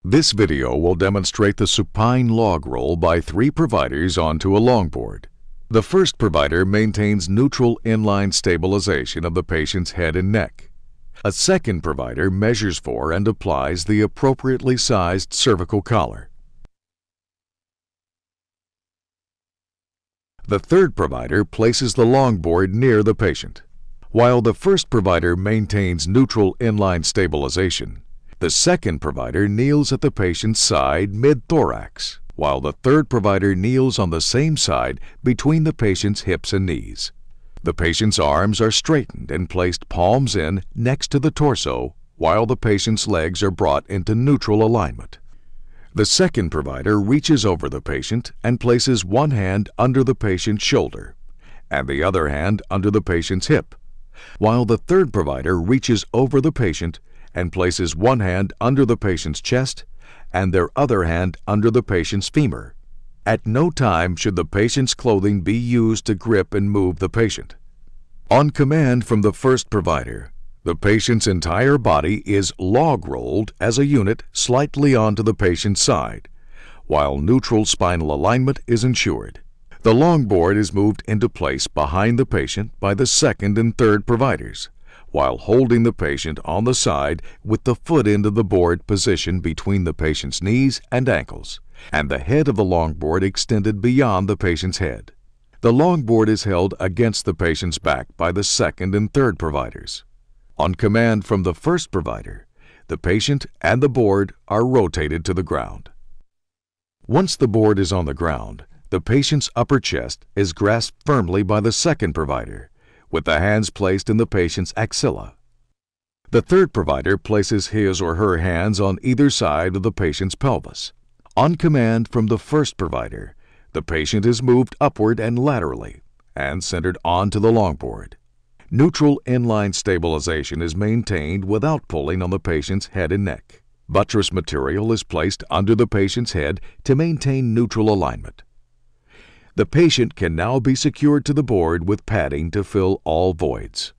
This video will demonstrate the supine log roll by 3 providers onto a longboard. The first provider maintains neutral inline stabilization of the patient's head and neck. A second provider measures for and applies the appropriately sized cervical collar. The third provider places the longboard near the patient. While the first provider maintains neutral inline stabilization, the second provider kneels at the patient's side mid-thorax, while the third provider kneels on the same side between the patient's hips and knees. The patient's arms are straightened and placed palms in next to the torso, while the patient's legs are brought into neutral alignment. The second provider reaches over the patient and places one hand under the patient's shoulder and the other hand under the patient's hip, while the third provider reaches over the patient and places one hand under the patient's chest and their other hand under the patient's femur. At no time should the patient's clothing be used to grip and move the patient. On command from the first provider, the patient's entire body is log-rolled as a unit slightly onto the patient's side, while neutral spinal alignment is ensured. The longboard is moved into place behind the patient by the second and third providers, while holding the patient on the side with the foot end of the board positioned between the patient's knees and ankles, and the head of the longboard extended beyond the patient's head. The longboard is held against the patient's back by the second and third providers. On command from the first provider, the patient and the board are rotated to the ground. Once the board is on the ground, the patient's upper chest is grasped firmly by the second provider, with the hands placed in the patient's axilla. The third provider places his or her hands on either side of the patient's pelvis. On command from the first provider, the patient is moved upward and laterally and centered onto the longboard. Neutral inline stabilization is maintained without pulling on the patient's head and neck. Buttress material is placed under the patient's head to maintain neutral alignment. The patient can now be secured to the board with padding to fill all voids.